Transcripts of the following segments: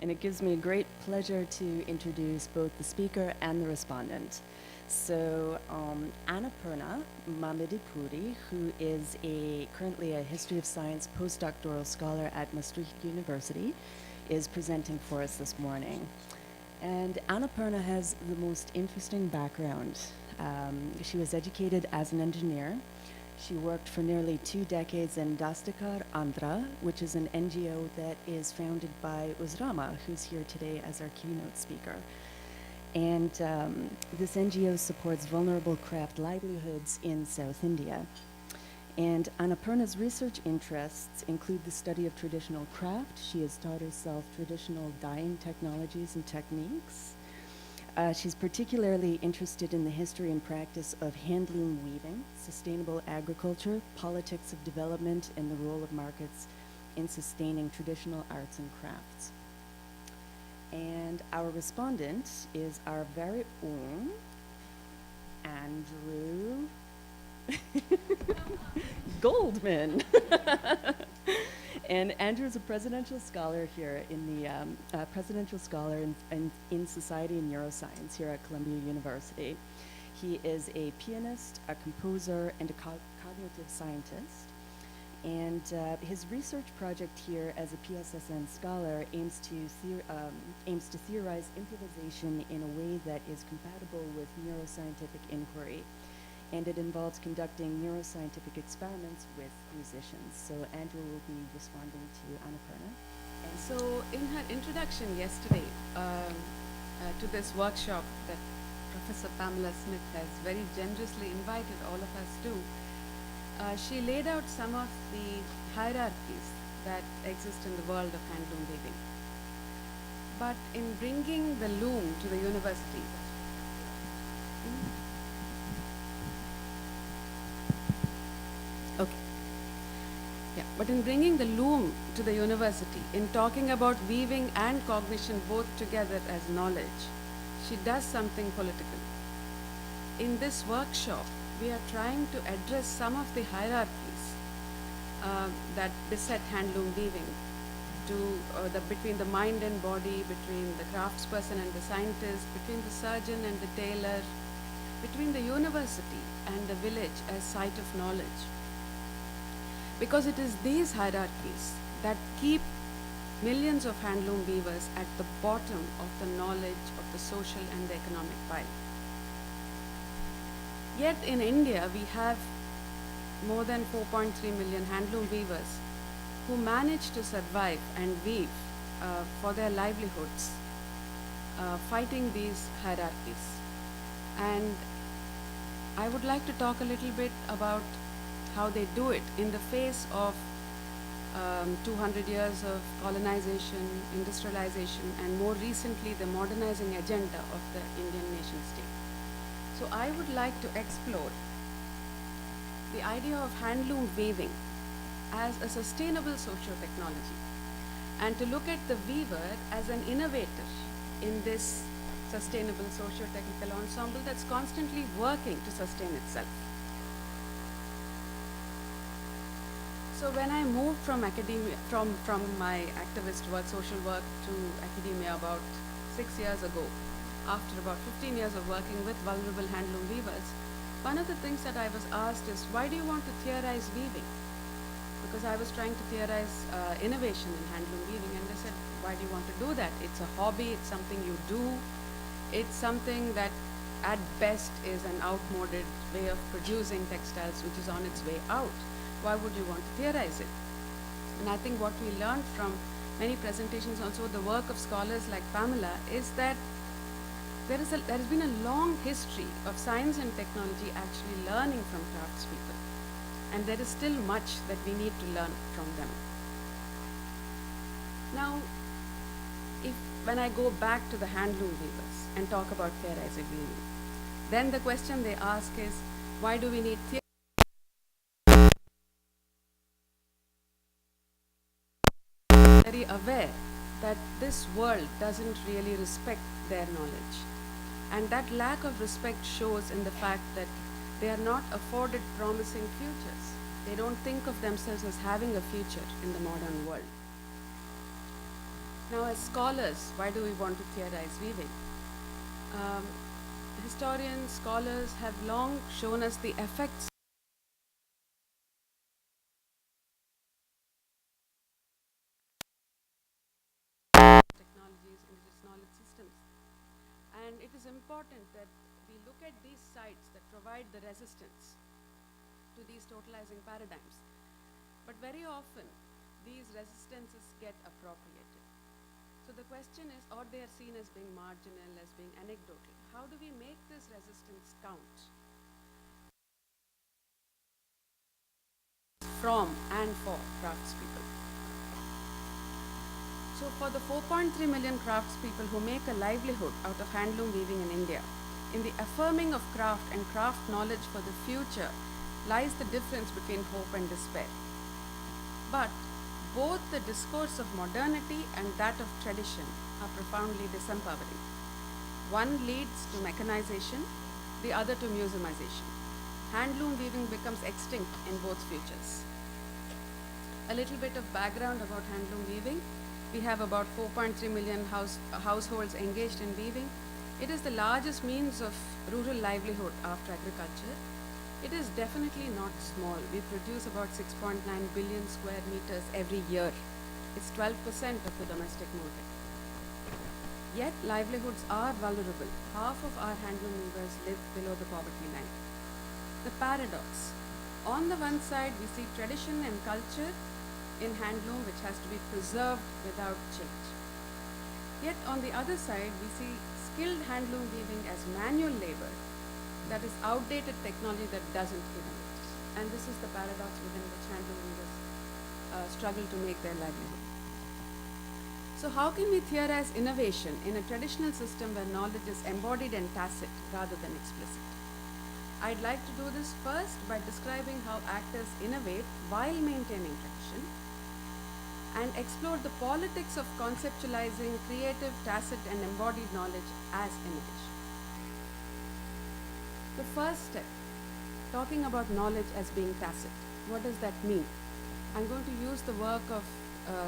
and it gives me a great pleasure to introduce both the speaker and the respondent. So Annapurna Mamidipudi, who is currently a history of science postdoctoral scholar at Maastricht University, is presenting for us this morning. And Annapurna has the most interesting background. She was educated as an engineer. She worked for nearly 2 decades in Dastakar Andhra, which is an NGO that is founded by Uzrama, who's here today as our keynote speaker. And this NGO supports vulnerable craft livelihoods in South India. And Annapurna's research interests include the study of traditional craft. She has taught herself traditional dyeing technologies and techniques. She's particularly interested in the history and practice of handloom weaving, sustainable agriculture, politics of development, and the role of markets in sustaining traditional arts and crafts. And our respondent is our very own Andrew Goldman. And Andrew is a presidential scholar here in in Society and Neuroscience here at Columbia University. He is a pianist, a composer, and a cognitive scientist. And his research project here as a PSSN scholar aims to theorize improvisation in a way that is compatible with neuroscientific inquiry. And it involves conducting neuroscientific experiments with musicians. So Andrew will be responding to Annapurna. So in her introduction yesterday to this workshop that Professor Pamela Smith has very generously invited all of us to, she laid out some of the hierarchies that exist in the world of handloom weaving. But in bringing the loom to the university, but in bringing the loom to the university, in talking about weaving and cognition both together as knowledge, she does something political. In this workshop, we are trying to address some of the hierarchies that beset handloom weaving, between the mind and body, between the craftsperson and the scientist, between the surgeon and the tailor, between the university and the village as site of knowledge. Because it is these hierarchies that keep millions of handloom weavers at the bottom of the knowledge of the social and the economic pile. Yet in India, we have more than 4.3 million handloom weavers who manage to survive and weave for their livelihoods, fighting these hierarchies. And I would like to talk a little bit about how they do it in the face of 200 years of colonization, industrialization, and more recently the modernizing agenda of the Indian nation state. So I would like to explore the idea of handloom weaving as a sustainable socio-technology, and to look at the weaver as an innovator in this sustainable socio-technical ensemble that's constantly working to sustain itself. So when I moved from academia, from my activist work, social work, to academia about 6 years ago, after about 15 years of working with vulnerable handloom weavers, one of the things that I was asked is, why do you want to theorize weaving? Because I was trying to theorize innovation in handloom weaving, and they said, why do you want to do that? It's a hobby, it's something you do, it's something that at best is an outmoded way of producing textiles which is on its way out. Why would you want to theorize it? And I think what we learned from many presentations, also the work of scholars like Pamela, is that there has been a long history of science and technology actually learning from craftspeople. And there is still much that we need to learn from them. Now, when I go back to the handloom weavers and talk about theorizing weaving, then the question they ask is, why do we need theory? Very aware that this world doesn't really respect their knowledge. And that lack of respect shows in the fact that they are not afforded promising futures. They don't think of themselves as having a future in the modern world. Now, as scholars, why do we want to theorize weaving? Historians, scholars have long shown us the effects of technologies in its knowledge systems. And it is important that we look at these sites that provide the resistance to these totalizing paradigms. But very often, these resistances get appropriated. So the question is, or they are seen as being marginal, as being anecdotal. How do we make this resistance count? From and for craftspeople. So for the 4.3 million craftspeople who make a livelihood out of handloom weaving in India, in the affirming of craft and craft knowledge for the future lies the difference between hope and despair. But both the discourse of modernity and that of tradition are profoundly disempowering. One leads to mechanization, the other to museumization. Handloom weaving becomes extinct in both futures. A little bit of background about handloom weaving. We have about 4.3 million households engaged in weaving. It is the largest means of rural livelihood after agriculture. It is definitely not small. We produce about 6.9 billion square meters every year. It's 12% of the domestic market. Yet livelihoods are vulnerable. Half of our handloom weavers live below the poverty line. The paradox. On the one side, we see tradition and culture in handloom which has to be preserved without change. Yet on the other side, we see skilled handloom weaving as manual labor that is outdated technology that doesn't innovate. And this is the paradox within which handloom weavers struggle to make their livelihood. So how can we theorize innovation in a traditional system where knowledge is embodied and tacit rather than explicit? I'd like to do this first by describing how actors innovate while maintaining tradition, and explore the politics of conceptualizing creative, tacit, and embodied knowledge as innovation. The first step, talking about knowledge as being tacit. What does that mean? I'm going to use the work of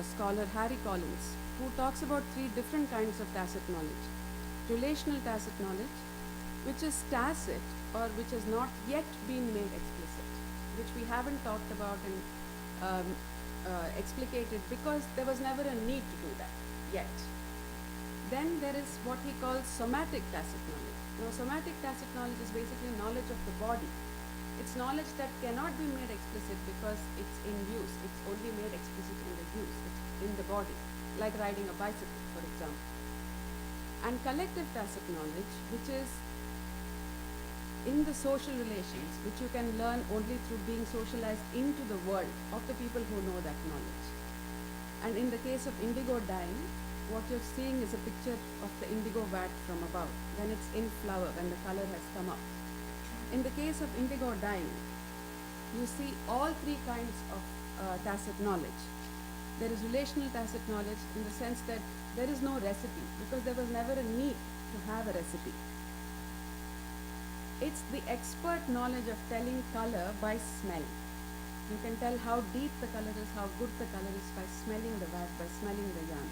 scholar Harry Collins, who talks about three different kinds of tacit knowledge. Relational tacit knowledge, which is tacit or which has not yet been made explicit, which we haven't talked about and explicated because there was never a need to do that yet. Then there is what he calls somatic tacit knowledge. Now, somatic tacit knowledge is basically knowledge of the body. It's knowledge that cannot be made explicit because it's in use. It's only made explicit in the use. It's in the body, like riding a bicycle, for example. And collective tacit knowledge, which is in the social relations, which you can learn only through being socialized into the world of the people who know that knowledge. And in the case of indigo dyeing, what you're seeing is a picture of the indigo vat from above, when it's in flower, when the color has come up. In the case of indigo dyeing, you see all three kinds of tacit knowledge. There is relational tacit knowledge in the sense that there is no recipe, because there was never a need to have a recipe. It's the expert knowledge of telling color by smell. You can tell how deep the color is, how good the color is by smelling the vat, by smelling the yarn.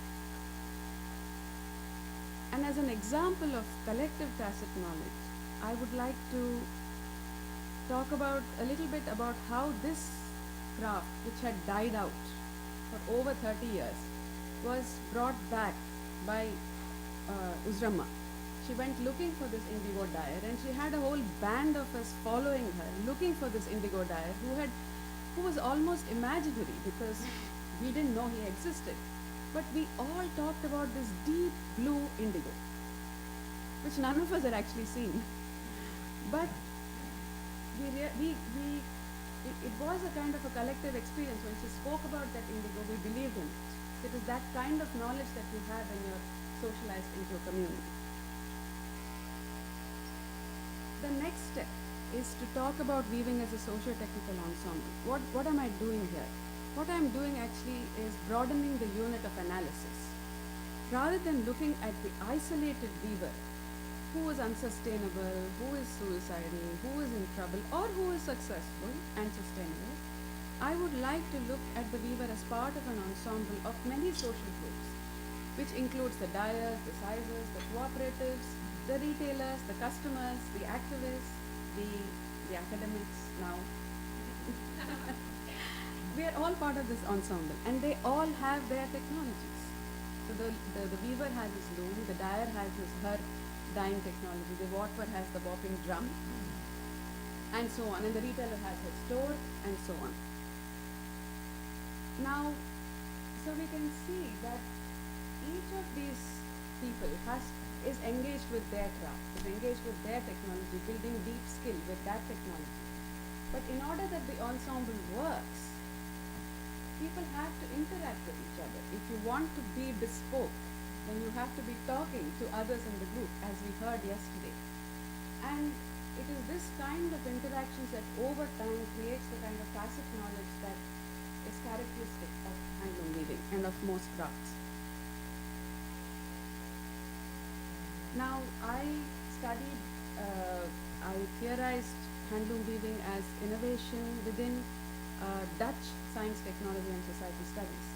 And as an example of collective tacit knowledge, I would like to talk about a little bit about how this craft, which had died out for over 30 years, was brought back by Uzrama. She went looking for this indigo dyer, and she had a whole band of us following her, looking for this indigo dyer who was almost imaginary because we didn't know he existed. But we all talked about this deep blue indigo, which none of us had actually seen. But it was a kind of a collective experience. When she spoke about that indigo, we believed in it. It is that kind of knowledge that you have when you're socialized into a community. The next step is to talk about weaving as a socio-technical ensemble. What am I doing here? What I'm doing actually is broadening the unit of analysis. Rather than looking at the isolated weaver, who is unsustainable, who is suicidal, who is in trouble, or who is successful and sustainable, I would like to look at the weaver as part of an ensemble of many social groups which includes the dyers, the sizers, the cooperatives, the retailers, the customers, the activists, the academics now. We are all part of this ensemble, and they all have their technologies. So the weaver has his loom, the dyer has her dyeing technology, the warper has the bopping drum, and so on, and the retailer has his store, and so on. Now, so we can see that each of these people is engaged with their craft, is engaged with their technology, building deep skill with that technology. But in order that the ensemble works, people have to interact with each other. If you want to be bespoke, then you have to be talking to others in the group, as we heard yesterday. And it is this kind of interactions that over time creates the kind of tacit knowledge that is characteristic of handloom weaving and of most crafts. Now, I theorized handloom weaving as innovation within Dutch Science, Technology and Society Studies,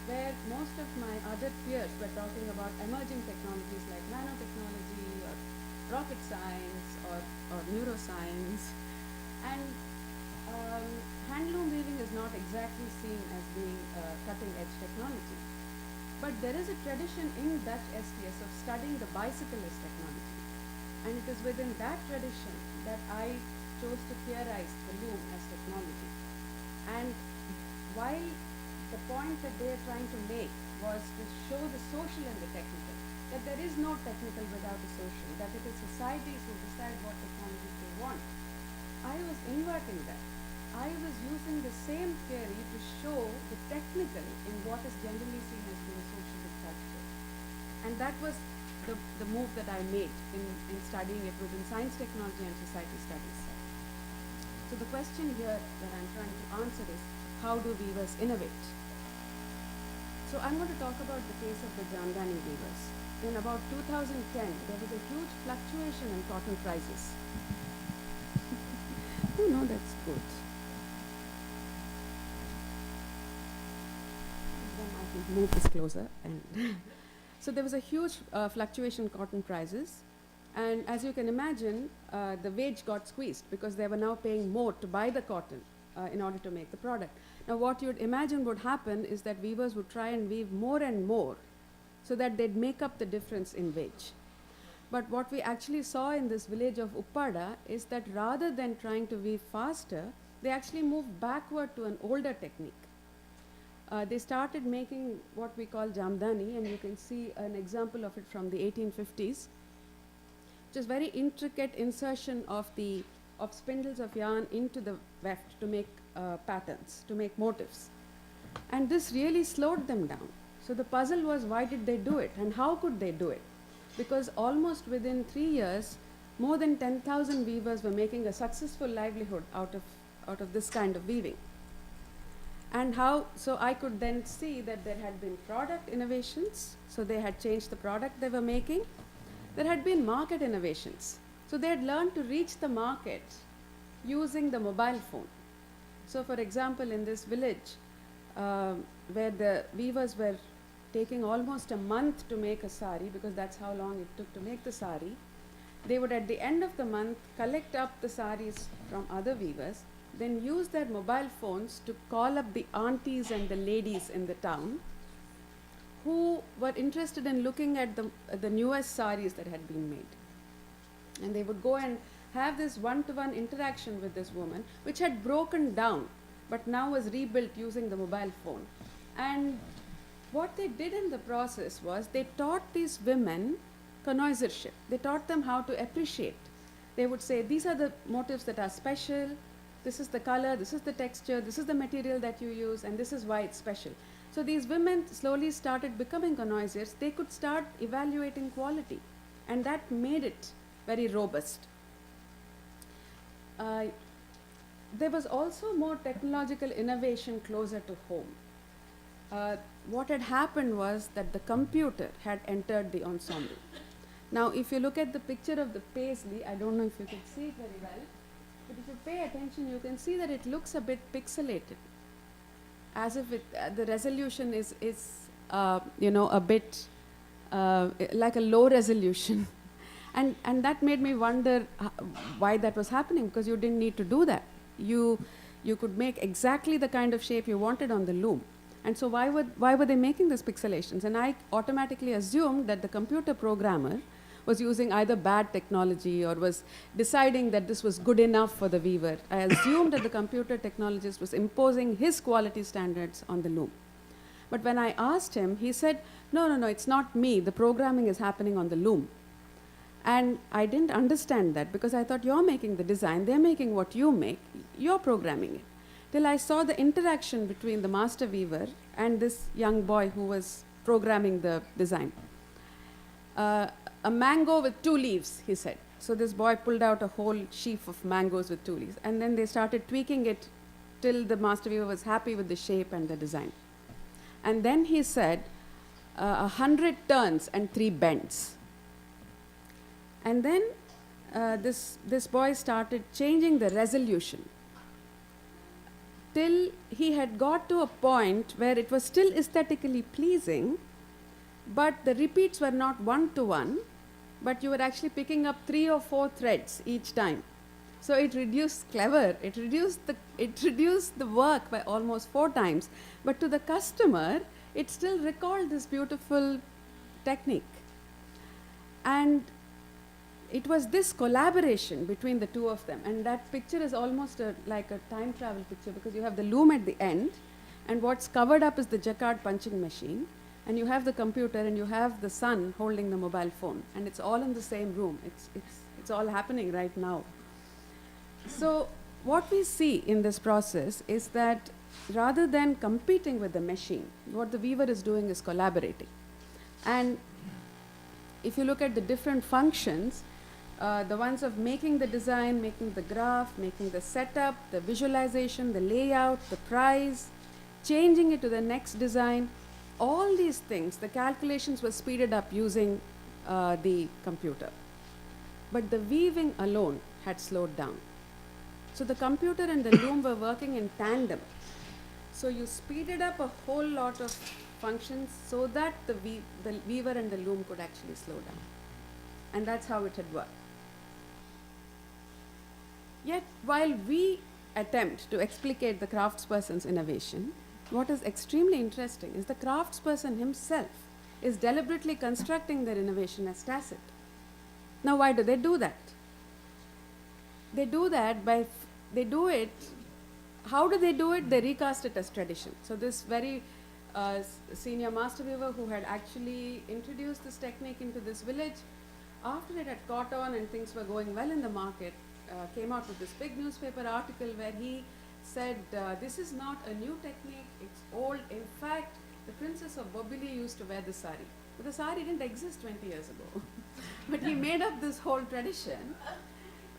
where most of my other peers were talking about emerging technologies like nanotechnology or rocket science or neuroscience. And handloom weaving is not exactly seen as being cutting-edge technology. But there is a tradition in Dutch STS of studying the bicyclist technology. And it is within that tradition that I chose to theorize the loom as technology. And while the point that they are trying to make was to show the social and the technical, that there is no technical without a social, that it is societies who decide what technologies they want, I was inverting that. I was using the same theory to show the technical in what is generally seen as being social with culture. And that was the move that I made in studying it within science, technology and society studies. So the question here that I'm trying to answer is, how do weavers innovate? So I'm going to talk about the case of the Jamdani weavers. In about 2010, there was a huge fluctuation in cotton prices. Oh no, that's good. Then I can move this closer. And so there was a huge fluctuation in cotton prices. And as you can imagine, the wage got squeezed because they were now paying more to buy the cotton in order to make the product. Now what you'd imagine would happen is that weavers would try and weave more and more so that they'd make up the difference in wage. But what we actually saw in this village of Uppada is that rather than trying to weave faster, they actually moved backward to an older technique. They started making what we call jamdani, and you can see an example of it from the 1850s. Just very intricate insertion of spindles of yarn into the weft to make patterns, to make motifs. And this really slowed them down. So the puzzle was, why did they do it and how could they do it? Because almost within 3 years, more than 10,000 weavers were making a successful livelihood out of this kind of weaving. And so I could then see that there had been product innovations, so they had changed the product they were making. There had been market innovations. So they had learned to reach the market using the mobile phone. So for example, in this village, where the weavers were taking almost a month to make a sari, because that's how long it took to make the sari, they would at the end of the month collect up the saris from other weavers, then use their mobile phones to call up the aunties and the ladies in the town who were interested in looking at the newest saris that had been made. And they would go and have this one-to-one interaction with this woman, which had broken down, but now was rebuilt using the mobile phone. And what they did in the process was they taught these women connoisseurship. They taught them how to appreciate. They would say, these are the motifs that are special, this is the color, this is the texture, this is the material that you use, and this is why it's special. So these women slowly started becoming connoisseurs. They could start evaluating quality, and that made it very robust. There was also more technological innovation closer to home. What had happened was that the computer had entered the ensemble. Now, if you look at the picture of the paisley, I don't know if you can see it very well, but if you pay attention, you can see that it looks a bit pixelated, as if the resolution is a bit like a low resolution. And that made me wonder why that was happening, because you didn't need to do that. You could make exactly the kind of shape you wanted on the loom. And so why were they making these pixelations? And I automatically assumed that the computer programmer was using either bad technology or was deciding that this was good enough for the weaver. I assumed that the computer technologist was imposing his quality standards on the loom. But when I asked him, he said, no, it's not me. The programming is happening on the loom. And I didn't understand that, because I thought, you're making the design, they're making what you make, you're programming it. Till I saw the interaction between the master weaver and this young boy who was programming the design. A mango with 2 leaves, he said. So this boy pulled out a whole sheaf of mangoes with 2 leaves, and then they started tweaking it till the master weaver was happy with the shape and the design. And then he said, 100 turns and 3 bends. And then this boy started changing the resolution till he had got to a point where it was still aesthetically pleasing, but the repeats were not 1-to-1, but you were actually picking up 3 or 4 threads each time. So it reduced the work by almost 4 times. But to the customer, it still recalled this beautiful technique. And it was this collaboration between the two of them. And that picture is almost like a time travel picture, because you have the loom at the end, and what's covered up is the jacquard punching machine. And you have the computer, and you have the son holding the mobile phone. And it's all in the same room. It's all happening right now. So what we see in this process is that rather than competing with the machine, what the weaver is doing is collaborating. And if you look at the different functions, the ones of making the design, making the graph, making the setup, the visualization, the layout, the price, changing it to the next design, all these things, the calculations were speeded up using the computer. But the weaving alone had slowed down. So the computer and the loom were working in tandem. So you speeded up a whole lot of functions so that the weaver and the loom could actually slow down. And that's how it had worked. Yet, while we attempt to explicate the craftsperson's innovation, what is extremely interesting is the craftsperson himself is deliberately constructing their innovation as tacit. Now, why do they do that? They do that how do they do it? They recast it as tradition. So this very senior master weaver who had actually introduced this technique into this village, after it had caught on and things were going well in the market, came out with this big newspaper article where he said, this is not a new technique, it's old. In fact, the Princess of Bobili used to wear the sari. But the sari didn't exist 20 years ago. But he made up this whole tradition,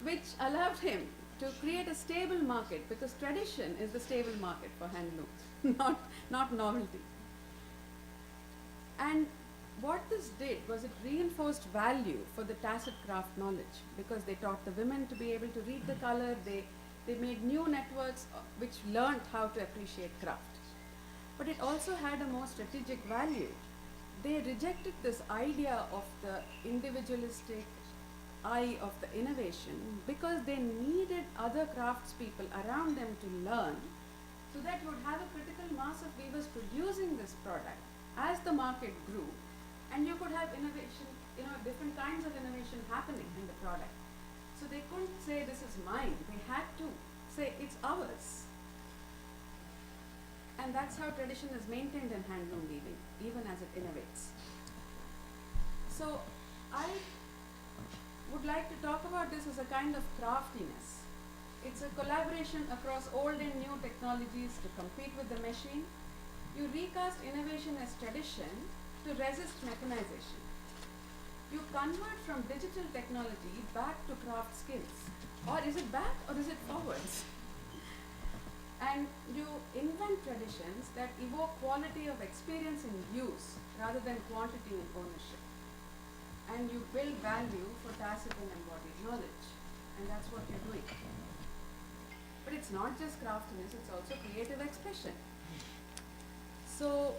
which allowed him to create a stable market, because tradition is the stable market for handloom, not novelty. And what this did was it reinforced value for the tacit craft knowledge, because they taught the women to be able to read the color, they made new networks which learned how to appreciate craft. But it also had a more strategic value. They rejected this idea of the individualistic eye of the innovation, because they needed other craftspeople around them to learn, so that you would have a critical mass of weavers producing this product as the market grew, and you could have innovation, different kinds of innovation happening in the product. So they couldn't say this is mine, they had to say it's ours. And that's how tradition is maintained in handloom weaving, even as it innovates. So I would like to talk about this as a kind of craftiness. It's a collaboration across old and new technologies to compete with the machine. You recast innovation as tradition to resist mechanization. You convert from digital technology back to craft skills. Or is it back or is it forwards? And you invent traditions that evoke quality of experience in use rather than quantity in ownership. And you build value for tacit and embodied knowledge. And that's what you're doing. But it's not just craftiness, it's also creative expression. So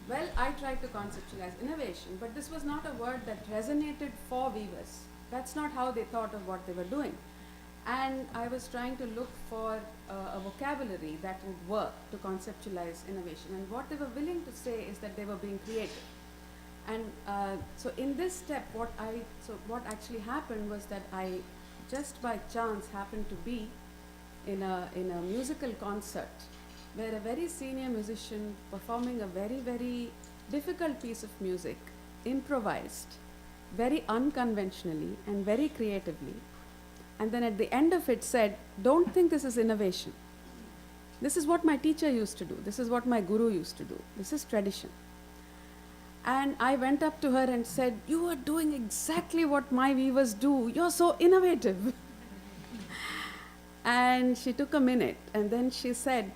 Well, I tried to conceptualize innovation, but this was not a word that resonated for weavers. That's not how they thought of what they were doing. And I was trying to look for a vocabulary that would work to conceptualize innovation. And what they were willing to say is that they were being creative. And so in this step, what actually happened was that I just by chance happened to be in a musical concert where a very senior musician performing a very, very difficult piece of music improvised very unconventionally and very creatively. And then at the end of it said, don't think this is innovation. This is what my teacher used to do. This is what my guru used to do. This is tradition. And I went up to her and said, you are doing exactly what my weavers do. You're so innovative. And she took a minute and then she said,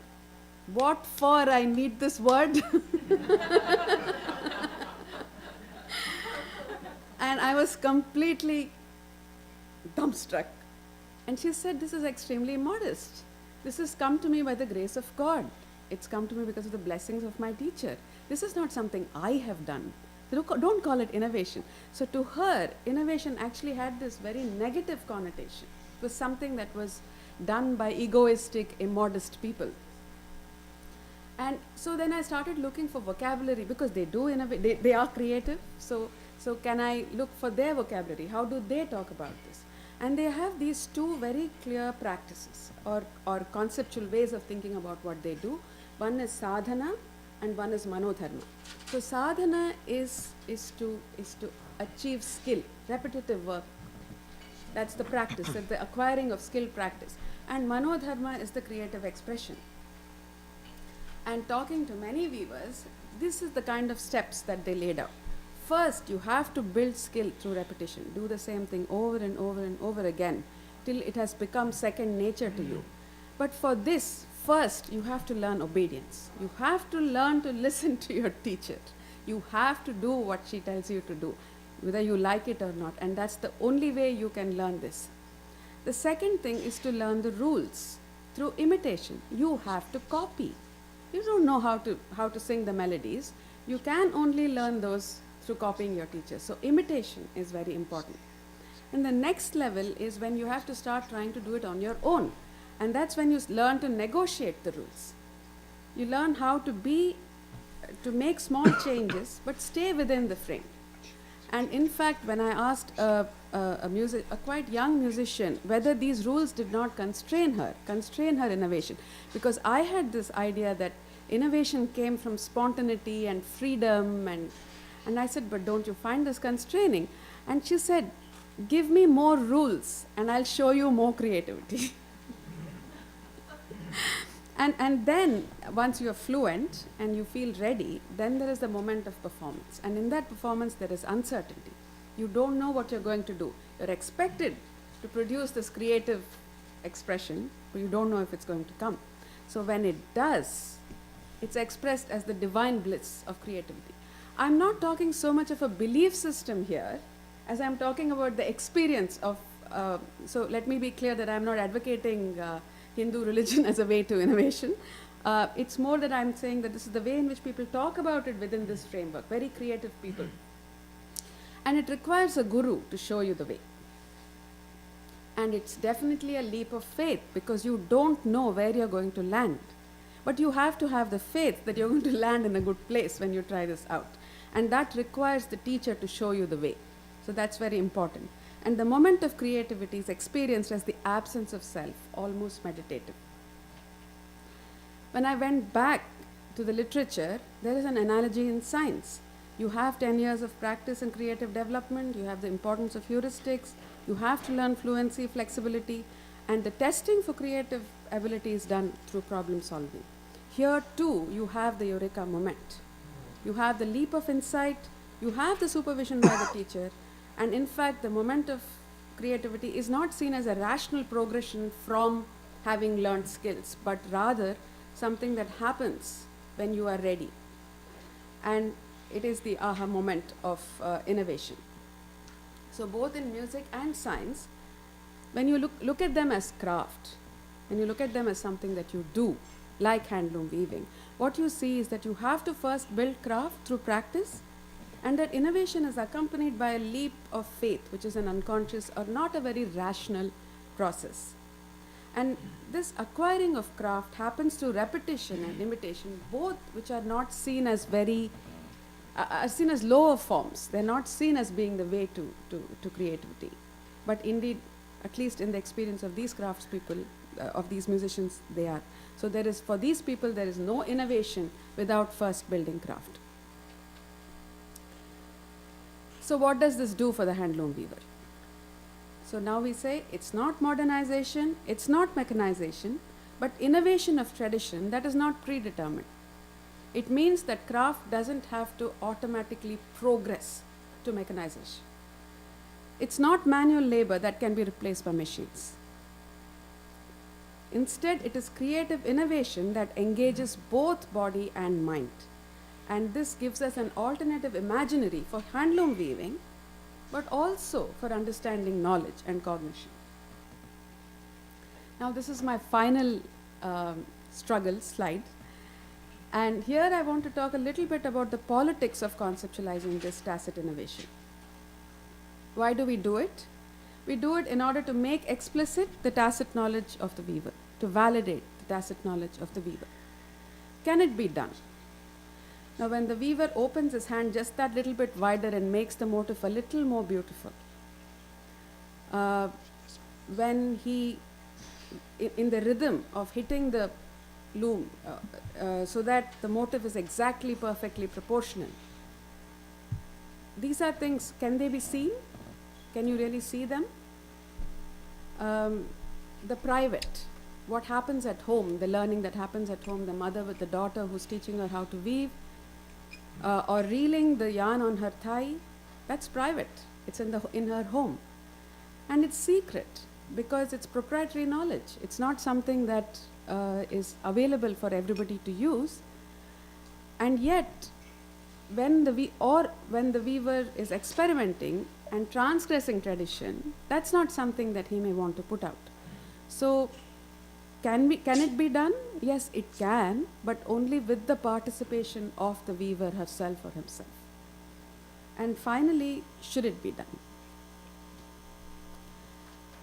what for I need this word? And I was completely dumbstruck. And she said, this is extremely modest. This has come to me by the grace of God. It's come to me because of the blessings of my teacher. This is not something I have done. Don't call it innovation. So to her, innovation actually had this very negative connotation. It was something that was done by egoistic, immodest people. And so then I started looking for vocabulary because they do innovate, they are creative. So can I look for their vocabulary? How do they talk about this? And they have these two very clear practices or conceptual ways of thinking about what they do. One is sadhana and one is manodharma. So sadhana is to achieve skill, repetitive work. That's the practice, that's the acquiring of skill practice. And manodharma is the creative expression. And talking to many weavers, this is the kind of steps that they laid out. First, you have to build skill through repetition. Do the same thing over and over and over again till it has become second nature to you. But for this, first, you have to learn obedience. You have to learn to listen to your teacher. You have to do what she tells you to do, whether you like it or not. And that's the only way you can learn this. The second thing is to learn the rules through imitation. You have to copy. You don't know how to sing the melodies. You can only learn those through copying your teacher. So imitation is very important. And the next level is when you have to start trying to do it on your own. And that's when you learn to negotiate the rules. You learn how to make small changes but stay within the frame. And in fact, when I asked a quite young musician whether these rules did not constrain her innovation, because I had this idea that innovation came from spontaneity and freedom, and I said, but don't you find this constraining? And she said, give me more rules and I'll show you more creativity. And then once you are fluent and you feel ready, then there is the moment of performance. And in that performance, there is uncertainty. You don't know what you're going to do. You're expected to produce this creative expression, but you don't know if it's going to come. So when it does, it's expressed as the divine bliss of creativity. I'm not talking so much of a belief system here as I'm talking about the experience of, so let me be clear that I'm not advocating Hindu religion as a way to innovation. It's more that I'm saying that this is the way in which people talk about it within this framework, very creative people. And it requires a guru to show you the way. And it's definitely a leap of faith because you don't know where you're going to land. But you have to have the faith that you're going to land in a good place when you try this out. And that requires the teacher to show you the way. So that's very important. And the moment of creativity is experienced as the absence of self, almost meditative. When I went back to the literature, there is an analogy in science. You have 10 years of practice in creative development, you have the importance of heuristics, you have to learn fluency, flexibility, and the testing for creative ability is done through problem solving. Here too, you have the eureka moment. You have the leap of insight, you have the supervision by the teacher, and in fact, the moment of creativity is not seen as a rational progression from having learned skills, but rather something that happens when you are ready. And it is the aha moment of innovation. So both in music and science, when you look at them as craft, when you look at them as something that you do, like handloom weaving, what you see is that you have to first build craft through practice, and that innovation is accompanied by a leap of faith, which is an unconscious or not a very rational process. And this acquiring of craft happens through repetition and imitation, both which are not seen as are seen as lower forms. They're not seen as being the way to creativity. But indeed, at least in the experience of these craftspeople, of these musicians, they are. So for these people, there is no innovation without first building craft. So what does this do for the handloom weaver? So now we say it's not modernization, it's not mechanization, but innovation of tradition that is not predetermined. It means that craft doesn't have to automatically progress to mechanization. It's not manual labor that can be replaced by machines. Instead, it is creative innovation that engages both body and mind. And this gives us an alternative imaginary for handloom weaving, but also for understanding knowledge and cognition. Now, this is my final struggle slide. And here I want to talk a little bit about the politics of conceptualizing this tacit innovation. Why do we do it? We do it in order to make explicit the tacit knowledge of the weaver, to validate the tacit knowledge of the weaver. Can it be done? Now, when the weaver opens his hand just that little bit wider and makes the motif a little more beautiful, when he, in the rhythm of hitting the loom so that the motif is exactly perfectly proportional, these are things, can they be seen? Can you really see them? The private, what happens at home, the learning that happens at home, the mother with the daughter who's teaching her how to weave, or reeling the yarn on her thigh, that's private. It's in her home. And it's secret because it's proprietary knowledge. It's not something that is available for everybody to use. And yet, when the weaver is experimenting and transgressing tradition, that's not something that he may want to put out. So, can it be done? Yes, it can, but only with the participation of the weaver herself or himself. And finally, should it be done?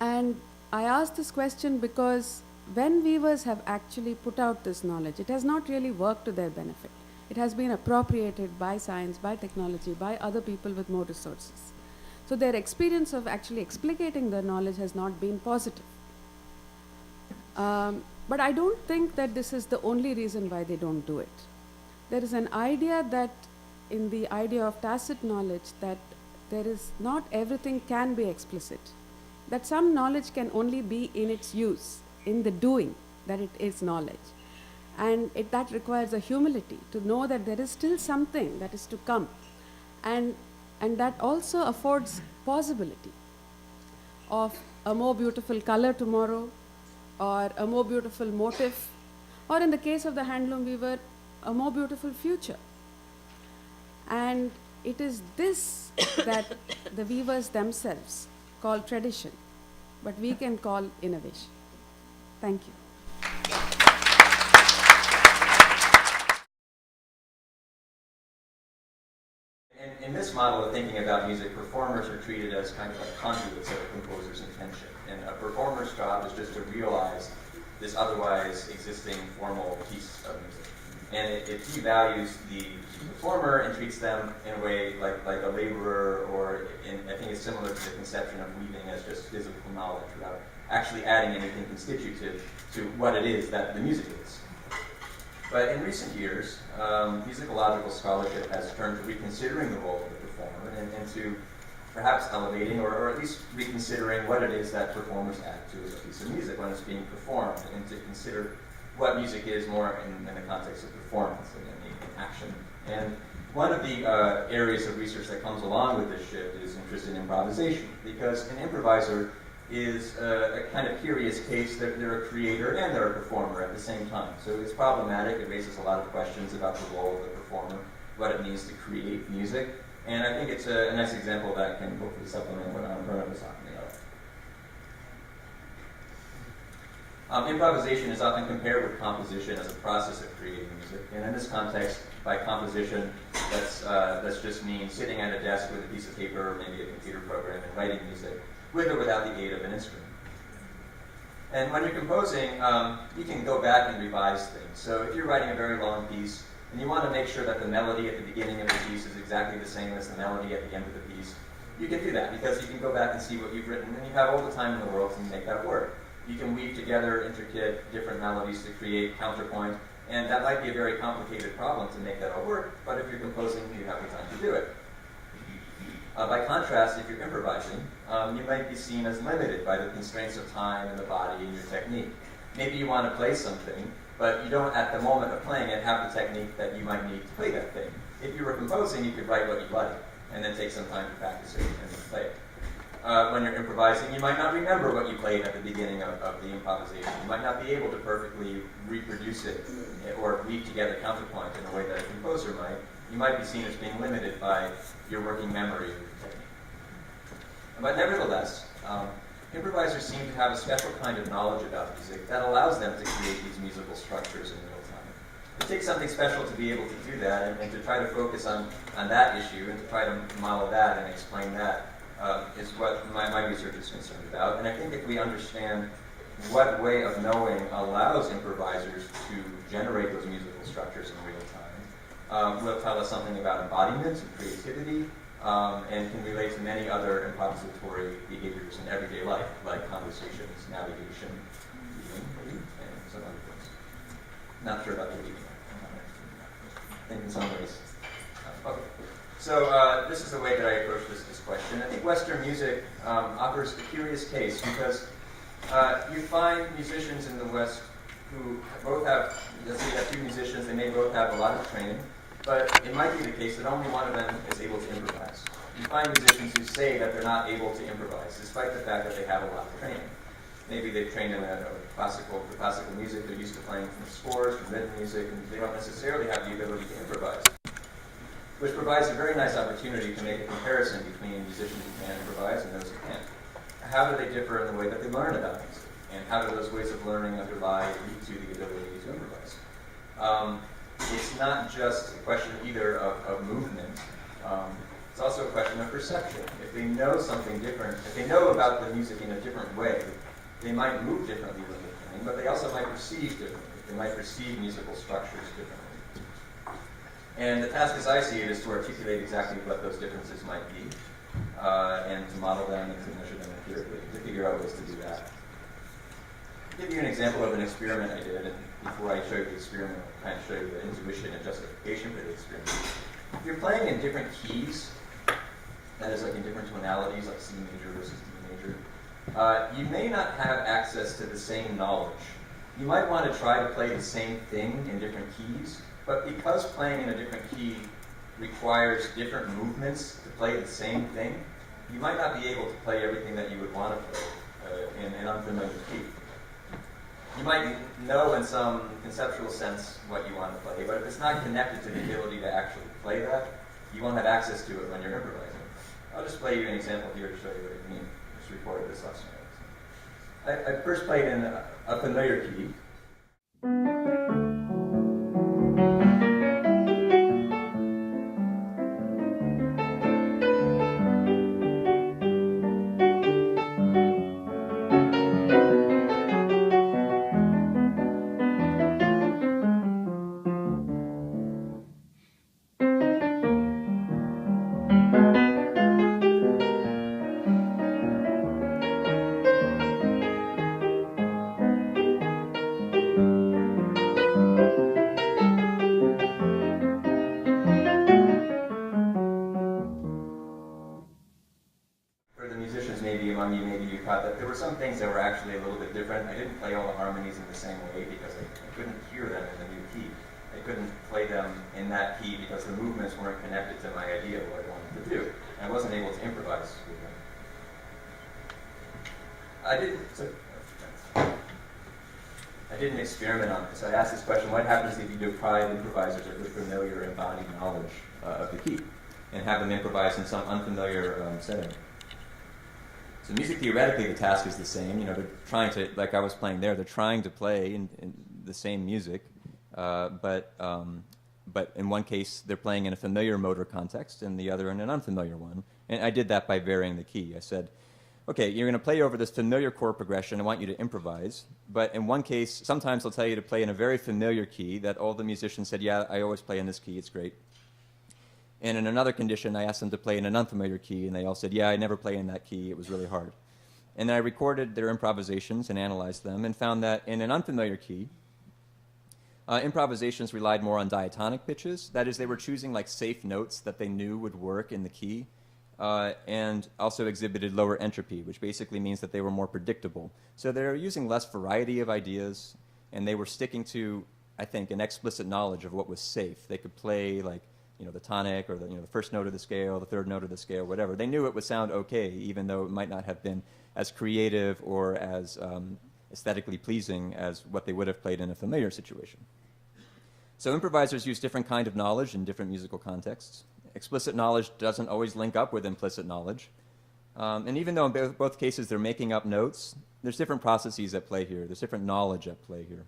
And I ask this question because when weavers have actually put out this knowledge, it has not really worked to their benefit. It has been appropriated by science, by technology, by other people with more resources. So their experience of actually explicating their knowledge has not been positive. But I don't think that this is the only reason why they don't do it. There is an idea that in the idea of tacit knowledge that there is not everything can be explicit, that some knowledge can only be in its use, in the doing, that it is knowledge. And that requires a humility to know that there is still something that is to come. And that also affords possibility of a more beautiful color tomorrow, or a more beautiful motif, or in the case of the handloom weaver, a more beautiful future. And it is this that the weavers themselves call tradition, but we can call innovation. Thank you. In this model of thinking about music, performers are treated as kind of like conduits of a composer's intention. And a performer's job is just to realize this otherwise existing formal piece of music. And it devalues the performer and treats them in a way like a laborer, or I think it's similar to the conception of weaving as just physical knowledge without actually adding anything constitutive to what it is that the music is. But in recent years, musicological scholarship has turned to reconsidering the role of the performer and to perhaps elevating or at least reconsidering what it is that performers add to a piece of music when it's being performed, and to consider what music is more in the context of performance and in action. And one of the areas of research that comes along with this shift is interest in improvisation, because an improviser is a kind of curious case that they're a creator and they're a performer at the same time. So it's problematic. It raises a lot of questions about the role of the performer, what it means to create music. And I think it's a nice example that can hopefully supplement what Annapurna was talking about. Improvisation is often compared with composition as a process of creating music, and in this context, by composition, that's just mean sitting at a desk with a piece of paper or maybe a computer program and writing music with or without the aid of an instrument. And when you're composing, you can go back and revise things. So if you're writing a very long piece and you want to make sure that the melody at the beginning of the piece is exactly the same as the melody at the end of the piece, you can do that because you can go back and see what you've written, and you have all the time in the world to make that work. You can weave together intricate, different melodies to create counterpoint, and that might be a very complicated problem to make that all work, but if you're composing, you have the time to do it. By contrast, if you're improvising, you might be seen as limited by the constraints of time and the body and your technique. Maybe you want to play something, but you don't, at the moment of playing it, have the technique that you might need to play that thing. If you were composing, you could write what you like, and then take some time to practice it and then play it. When you're improvising, you might not remember what you played at the beginning of the improvisation. You might not be able to perfectly reproduce it or weave together counterpoint in a way that a composer might. You might be seen as being limited by your working memory of your technique. But nevertheless, improvisers seem to have a special kind of knowledge about music that allows them to create these musical structures in real time. It takes something special to be able to do that and to try to focus on that issue and to try to model that and explain that. Is what my research is concerned about. And I think if we understand what way of knowing allows improvisers to generate those musical structures in real time, will tell us something about embodiment and creativity, and can relate to many other improvisatory behaviors in everyday life, like conversations, navigation, reading, and some other things. Not sure about the reading. I think in some ways. Okay. So this is the way that I approach this question. I think Western music offers a curious case because you find musicians in the West who both have, let's say you have two musicians, they may both have a lot of training, but it might be the case that only one of them is able to improvise. You find musicians who say that they're not able to improvise, despite the fact that they have a lot of training. Maybe they've trained in classical music, they're used to playing from scores, from rhythm music, and they don't necessarily have the ability to improvise. Which provides a very nice opportunity to make a comparison between musicians who can improvise and those who can't. How do they differ in the way that they learn about music? And how do those ways of learning underlie and lead to the ability to improvise? It's not just a question either of movement. It's also a question of perception. If they know something different, if they know about the music in a different way, they might move differently than they're playing, but they also might perceive differently. They might perceive musical structures differently. And the task as I see it is to articulate exactly what those differences might be, and to model them and to measure them empirically, to figure out ways to do that. I'll give you an example of an experiment I did, and before I show you the experiment, I'll kind of show you the intuition and justification for the experiment. If you're playing in different keys, that is like in different tonalities, like C major versus D major, you may not have access to the same knowledge. You might want to try to play the same thing in different keys, but because playing in a different key requires different movements to play the same thing, you might not be able to play everything that you would want to play in an unfamiliar key. You might know in some conceptual sense what you want to play, but if it's not connected to the ability to actually play that, you won't have access to it when you're improvising. I'll just play you an example here to show you what I mean. I just recorded this last night. I first played in a familiar key. Some things that were actually a little bit different. I didn't play all the harmonies in the same way because I couldn't hear them in the new key. I couldn't play them in that key because the movements weren't connected to my idea of what I wanted to do. And I wasn't able to improvise with them. I did an experiment on this. I asked this question: what happens if you deprive improvisers of the familiar embodied knowledge of the key and have them improvise in some unfamiliar setting? So music theoretically, the task is the same. They're trying to, like I was playing there, they're trying to play in the same music, but in one case they're playing in a familiar motor context, and the other in an unfamiliar one. And I did that by varying the key. I said, okay, you're going to play over this familiar chord progression. I want you to improvise. But in one case, sometimes they'll tell you to play in a very familiar key that all the musicians said, yeah, I always play in this key, it's great. And in another condition, I asked them to play in an unfamiliar key, and they all said, yeah, I never play in that key, it was really hard. And then I recorded their improvisations and analyzed them and found that in an unfamiliar key, improvisations relied more on diatonic pitches. That is, they were choosing like safe notes that they knew would work in the key, and also exhibited lower entropy, which basically means that they were more predictable. So they were using less variety of ideas, and they were sticking to, I think, an explicit knowledge of what was safe. They could play like, the tonic or the first note of the scale, the third note of the scale, whatever. They knew it would sound okay, even though it might not have been as creative or as aesthetically pleasing as what they would have played in a familiar situation. So improvisers use different kind of knowledge in different musical contexts. Explicit knowledge doesn't always link up with implicit knowledge. And even though in both cases they're making up notes, there's different processes at play here. There's different knowledge at play here.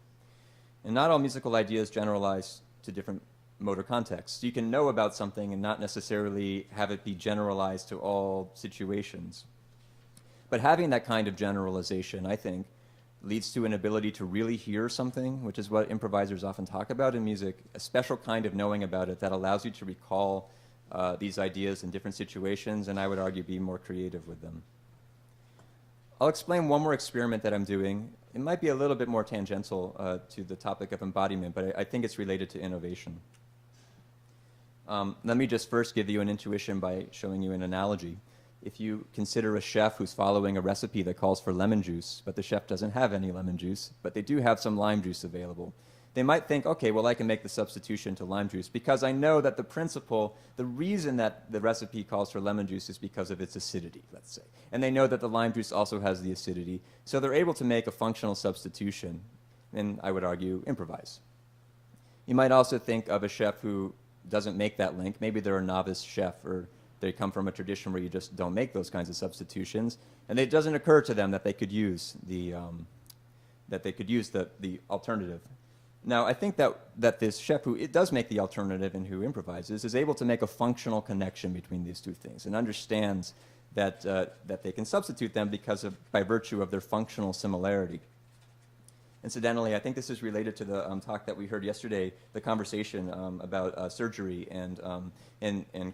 And not all musical ideas generalize to different motor contexts. You can know about something and not necessarily have it be generalized to all situations. But having that kind of generalization, I think, leads to an ability to really hear something, which is what improvisers often talk about in music, a special kind of knowing about it that allows you to recall these ideas in different situations, and I would argue be more creative with them. I'll explain one more experiment that I'm doing. It might be a little bit more tangential to the topic of embodiment, but I think it's related to innovation. Let me just first give you an intuition by showing you an analogy. If you consider a chef who's following a recipe that calls for lemon juice, but the chef doesn't have any lemon juice, but they do have some lime juice available, they might think, okay, well, I can make the substitution to lime juice because I know that the principle, the reason that the recipe calls for lemon juice is because of its acidity, let's say. And they know that the lime juice also has the acidity, so they're able to make a functional substitution, and I would argue, improvise. You might also think of a chef who doesn't make that link. Maybe they're a novice chef, or they come from a tradition where you just don't make those kinds of substitutions, and it doesn't occur to them that they could use the alternative. Now, I think that this chef who does make the alternative and who improvises is able to make a functional connection between these two things and understands that they can substitute them by virtue of their functional similarity. Incidentally, I think this is related to the talk that we heard yesterday, the conversation about surgery and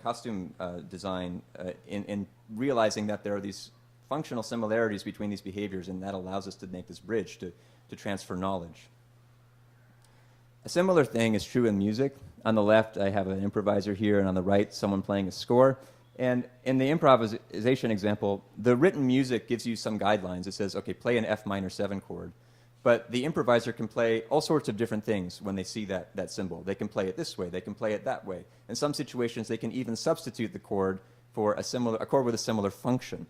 costume design, in realizing that there are these functional similarities between these behaviors, and that allows us to make this bridge to transfer knowledge. A similar thing is true in music. On the left, I have an improviser here, and on the right, someone playing a score. And in the improvisation example, the written music gives you some guidelines. It says, okay, play an F minor 7 chord. But the improviser can play all sorts of different things when they see that symbol. They can play it this way. They can play it that way. In some situations, they can even substitute the chord for a chord with a similar function.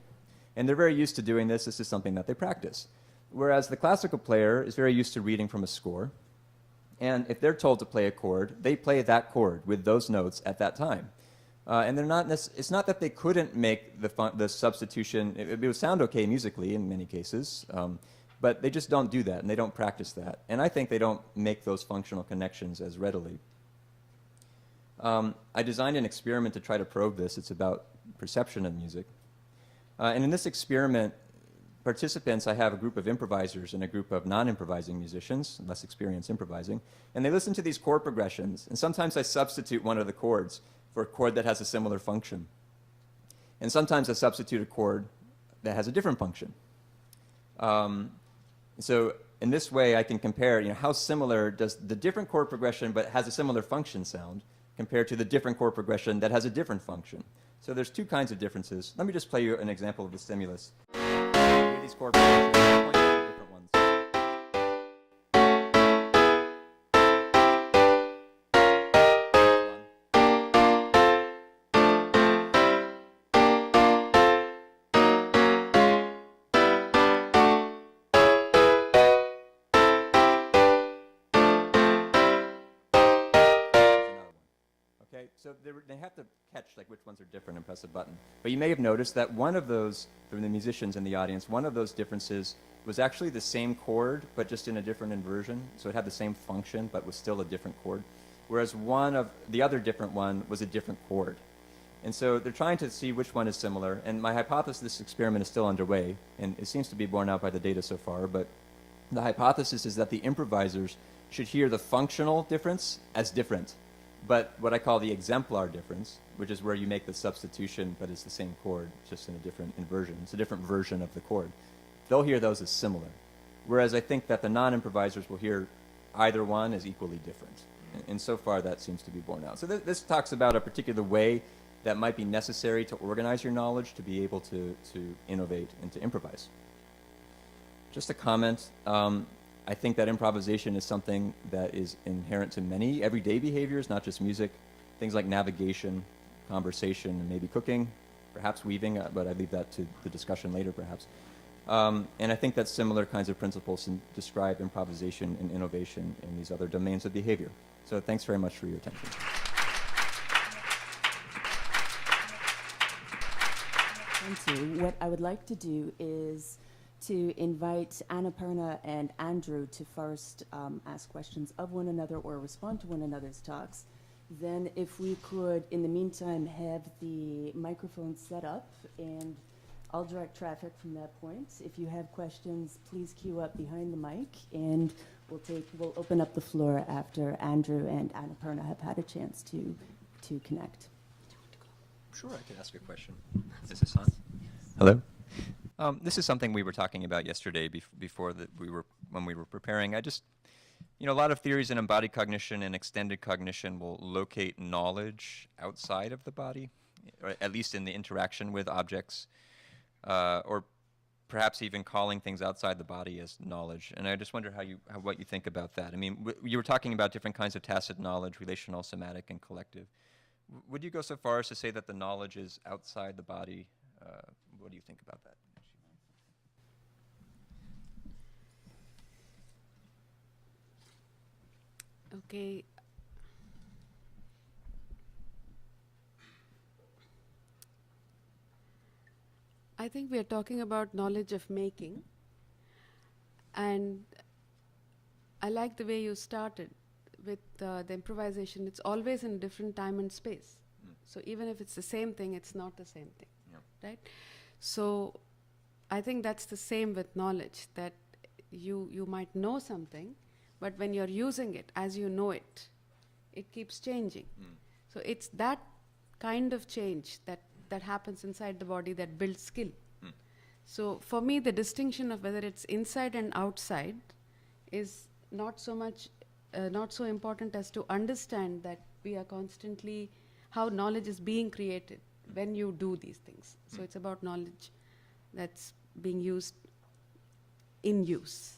And they're very used to doing this. This is something that they practice. Whereas the classical player is very used to reading from a score. And if they're told to play a chord, they play that chord with those notes at that time. And they're not it's not that they couldn't make the substitution. It would sound okay musically in many cases. But they just don't do that, and they don't practice that. And I think they don't make those functional connections as readily. I designed an experiment to try to probe this. It's about perception of music. And in this experiment, participants, I have a group of improvisers and a group of non-improvising musicians, less experienced improvising, and they listen to these chord progressions. And sometimes I substitute one of the chords for a chord that has a similar function. And sometimes I substitute a chord that has a different function. So in this way, I can compare, how similar does the different chord progression but has a similar function sound compared to the different chord progression that has a different function. So there's two kinds of differences. Let me just play you an example of the stimulus. These chord progressions, point to different ones. right? So they have to catch like which ones are different and press a button. But you may have noticed that one of those, from the musicians in the audience, one of those differences was actually the same chord, but just in a different inversion. So it had the same function, but was still a different chord. Whereas one of the other different one was a different chord. And so they're trying to see which one is similar. And my hypothesis, this experiment is still underway, and it seems to be borne out by the data so far, but the hypothesis is that the improvisers should hear the functional difference as different, but what I call the exemplar difference, which is where you make the substitution, but it's the same chord, just in a different inversion. It's a different version of the chord. They'll hear those as similar. Whereas I think that the non-improvisers will hear either one as equally different. And so far, that seems to be borne out. So this talks about a particular way that might be necessary to organize your knowledge to be able to innovate and to improvise. Just a comment. I think that improvisation is something that is inherent to many everyday behaviors, not just music. Things like navigation, conversation, and maybe cooking, perhaps weaving, but I leave that to the discussion later, perhaps. And I think that similar kinds of principles describe improvisation and innovation in these other domains of behavior. So thanks very much for your attention. Thank you. What I would like to do is to invite Annapurna and Andrew to first ask questions of one another or respond to one another's talks. Then if we could, in the meantime, have the microphone set up, and I'll direct traffic from that point. If you have questions, please queue up behind the mic, and we'll open up the floor after Andrew and Annapurna have had a chance to connect. Sure, I could ask a question. Is this on? Hello. This is something we were talking about yesterday when we were preparing. A lot of theories in embodied cognition and extended cognition will locate knowledge outside of the body, or at least in the interaction with objects, or perhaps even calling things outside the body as knowledge. And I just wonder what you think about that. I mean, you were talking about different kinds of tacit knowledge, relational, somatic, and collective. Would you go so far as to say that the knowledge is outside the body? What do you think about that? Okay. I think we are talking about knowledge of making, and I like the way you started with the improvisation. It's always in different time and space. So even if it's the same thing, it's not the same thing, right? So I think that's the same with knowledge, that you might know something, but when you're using it as you know it, it keeps changing. So it's that kind of change that happens inside the body that builds skill. So for me, the distinction of whether it's inside and outside is not so much, not so important as to understand that we are constantly, how knowledge is being created when you do these things. So it's about knowledge that's being used in use.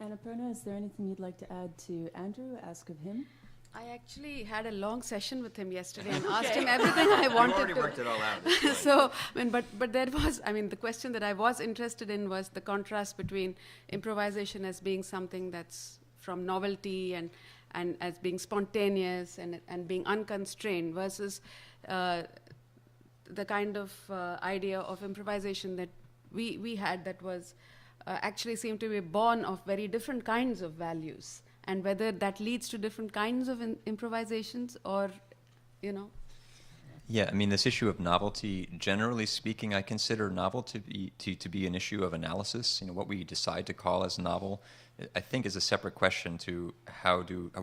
Annapurna, is there anything you'd like to add to Andrew, ask of him? I actually had a long session with him yesterday and asked him everything I wanted to. You already worked it all out. So, but there was, the question that I was interested in was the contrast between improvisation as being something that's from novelty and as being spontaneous and being unconstrained versus the kind of idea of improvisation that we had that was actually seemed to be born of very different kinds of values. And whether that leads to different kinds of improvisations or, Yeah, this issue of novelty, generally speaking, I consider novel to be an issue of analysis. What we decide to call as novel, I think, is a separate question to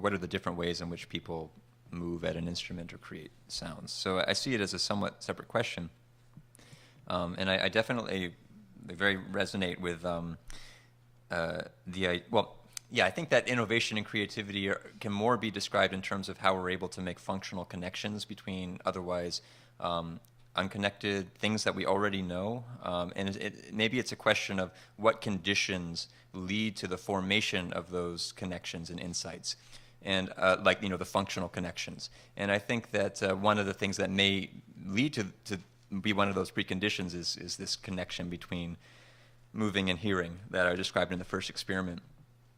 what are the different ways in which people move at an instrument or create sounds. So I see it as a somewhat separate question. And I definitely very resonate with I think that innovation and creativity can more be described in terms of how we're able to make functional connections between otherwise unconnected things that we already know. And maybe it's a question of what conditions lead to the formation of those connections and insights, and the functional connections. And I think that one of the things that may lead to be one of those preconditions is this connection between moving and hearing that I described in the first experiment.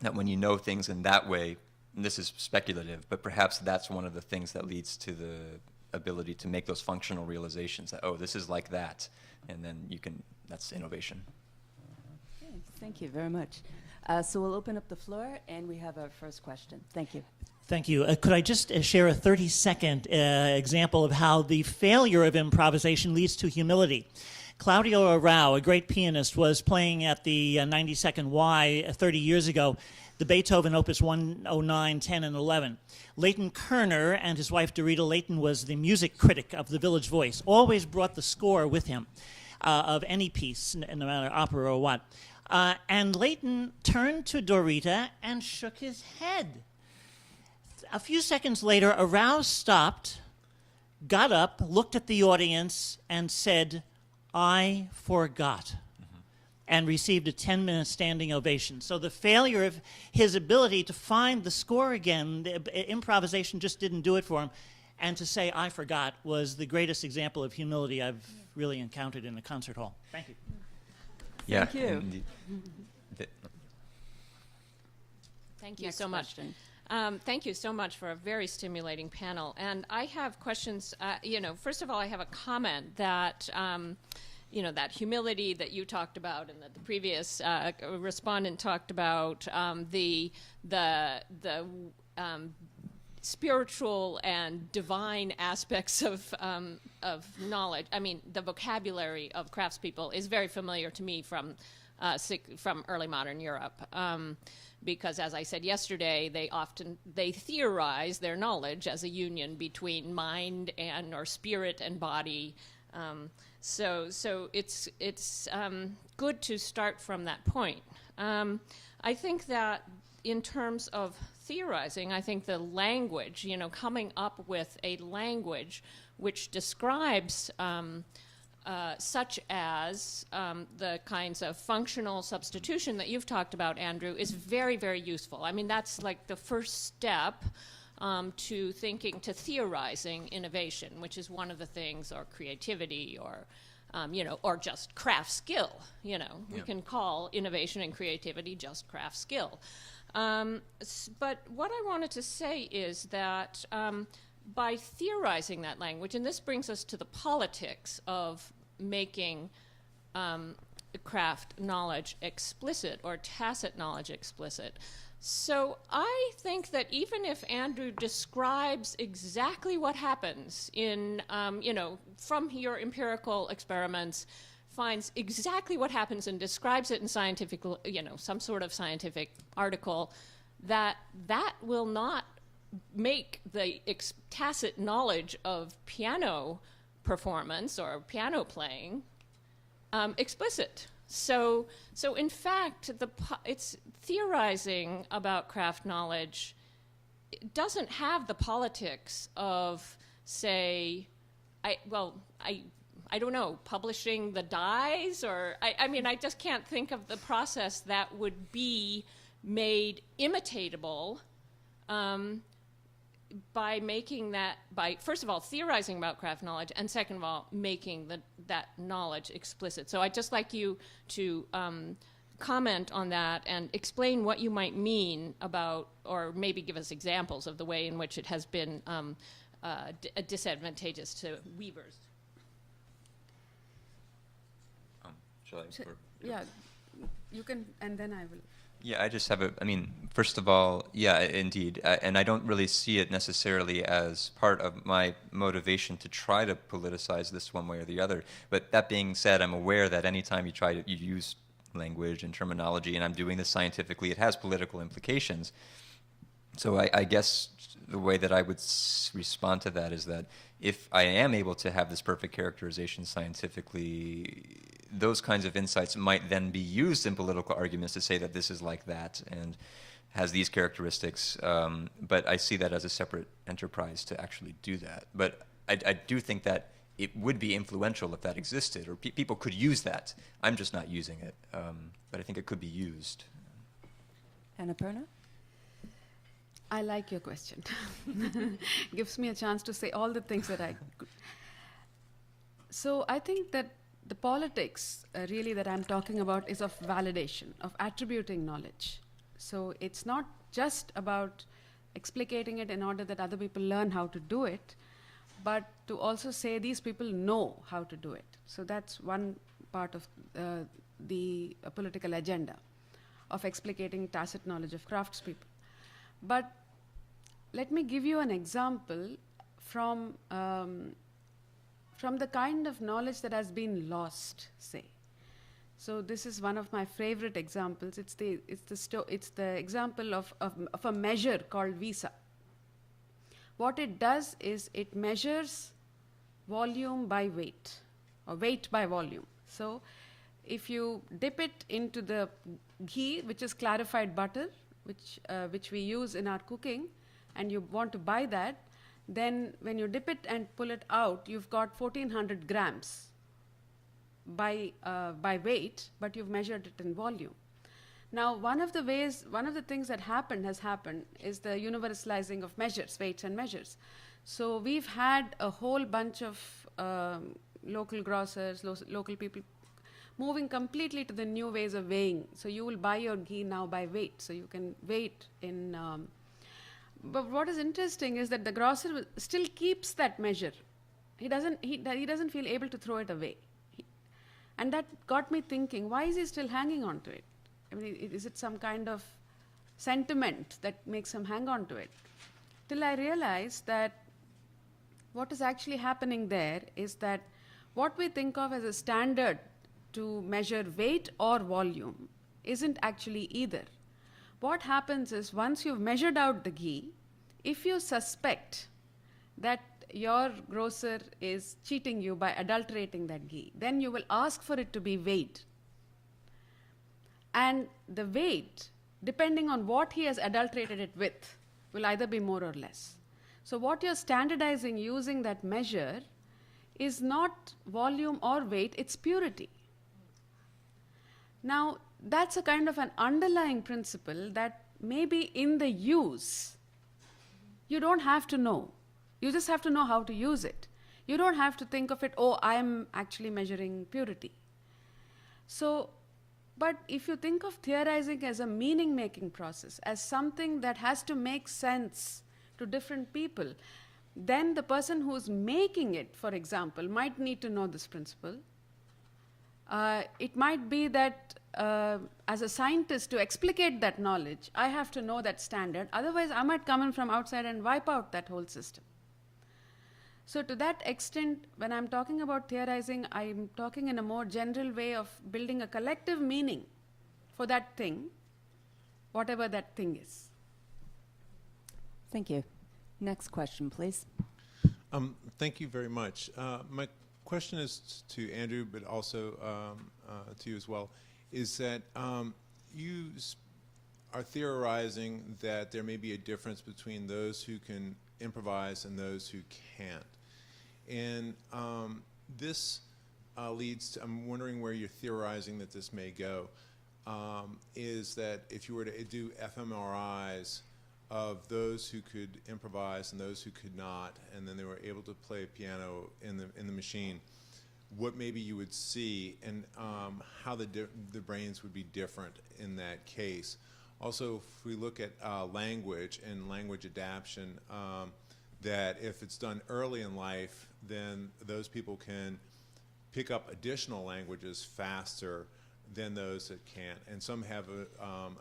That when you know things in that way, this is speculative, but perhaps that's one of the things that leads to the ability to make those functional realizations that, oh, this is like that, and then that's innovation. Okay, thank you very much. So we'll open up the floor, and we have our first question. Thank you. Thank you. Could I just share a 30-second example of how the failure of improvisation leads to humility? Claudio Arrau, a great pianist, was playing at the 92nd Y 30 years ago, the Beethoven Opus 109, 10, and 11. Leighton Kerner and his wife Dorita Leighton was the music critic of the Village Voice, always brought the score with him of any piece, no matter opera or what. And Leighton turned to Dorita and shook his head. A few seconds later, Arrau stopped, got up, looked at the audience, and said, "I forgot," and received a 10-minute standing ovation. So the failure of his ability to find the score again, the improvisation just didn't do it for him, and to say, "I forgot," was the greatest example of humility I've really encountered in a concert hall. Thank you. Yeah. Thank you. Thank you Next so much. question. Thank you so much for a very stimulating panel. And I have questions. First of all, I have a comment that, that humility that you talked about and that the previous respondent talked about, the spiritual and divine aspects of knowledge. I mean, the vocabulary of craftspeople is very familiar to me from early modern Europe. Because, as I said yesterday, they theorize their knowledge as a union between mind or spirit and body. So it's good to start from that point. I think that in terms of theorizing, I think the language, coming up with a language which describes such as the kinds of functional substitution that you've talked about, Andrew, is very, very useful. I mean, that's like the first step to theorizing innovation, which is one of the things, or creativity, or just craft skill. We can call innovation and creativity just craft skill. But what I wanted to say is that by theorizing that language, and this brings us to the politics of making craft knowledge explicit or tacit knowledge explicit. So I think that even if Andrew describes exactly what happens in, from your empirical experiments, finds exactly what happens and describes it in scientific, some sort of scientific article, that will not make the tacit knowledge of piano performance or piano playing explicit. So in fact, it's theorizing about craft knowledge. It doesn't have the politics of, say, I don't know, publishing the dies, or I just can't think of the process that would be made imitatable by making that, by first of all theorizing about craft knowledge, and second of all making that knowledge explicit. So I'd just like you to comment on that and explain what you might mean about, or maybe give us examples of the way in which it has been disadvantageous to weavers. Shall I? Yeah, you can, and then I will. Yeah, I just have first of all, yeah, indeed. And I don't really see it necessarily as part of my motivation to try to politicize this one way or the other. But that being said, I'm aware that anytime you use language and terminology, and I'm doing this scientifically, it has political implications. So I guess the way that I would respond to that is that if I am able to have this perfect characterization scientifically, those kinds of insights might then be used in political arguments to say that this is like that and has these characteristics. But I see that as a separate enterprise to actually do that. But I do think that it would be influential if that existed, or people could use that. I'm just not using it. But I think it could be used. Annapurna? I like your question. Gives me a chance to say all the things that I could. So I think that the politics really that I'm talking about is of validation, of attributing knowledge. So it's not just about explicating it in order that other people learn how to do it, but to also say these people know how to do it. So that's one part of the political agenda of explicating tacit knowledge of craftspeople. But let me give you an example from the kind of knowledge that has been lost, say. So this is one of my favorite examples. It's the example of a measure called visa. What it does is it measures volume by weight, or weight by volume. So if you dip it into the ghee, which is clarified butter, which we use in our cooking, and you want to buy that, then when you dip it and pull it out, you've got 1400 grams by weight, but you've measured it in volume. Now, one of the things that has happened is the universalizing of measures, weights and measures. So we've had a whole bunch of local grocers, local people moving completely to the new ways of weighing. So you will buy your ghee now by weight, so you can weight in. But what is interesting is that the grocer still keeps that measure. He doesn't feel able to throw it away. And that got me thinking, why is he still hanging on to it? I mean, is it some kind of sentiment that makes him hang on to it? Till I realized that what is actually happening there is that what we think of as a standard to measure weight or volume isn't actually either. What happens is once you've measured out the ghee, if you suspect that your grocer is cheating you by adulterating that ghee, then you will ask for it to be weighed. And the weight, depending on what he has adulterated it with, will either be more or less. So what you're standardizing using that measure is not volume or weight, it's purity. Now, that's a kind of an underlying principle that maybe in the use, you don't have to know. You just have to know how to use it. You don't have to think of it, oh, I am actually measuring purity. So, but if you think of theorizing as a meaning-making process, as something that has to make sense to different people, then the person who's making it, for example, might need to know this principle. It might be that as a scientist, to explicate that knowledge, I have to know that standard. Otherwise, I might come in from outside and wipe out that whole system. So to that extent, when I'm talking about theorizing, I'm talking in a more general way of building a collective meaning for that thing, whatever that thing is. Thank you. Next question, please. Thank you very much. My question is to Andrew, but also to you as well, is that you are theorizing that there may be a difference between those who can improvise and those who can't. And this leads to, I'm wondering where you're theorizing that this may go, is that if you were to do fMRIs of those who could improvise and those who could not, and then they were able to play piano in the machine, what maybe you would see, and how the brains would be different in that case. Also, if we look at language and language adaptation, that if it's done early in life, then those people can pick up additional languages faster than those that can't. And some have an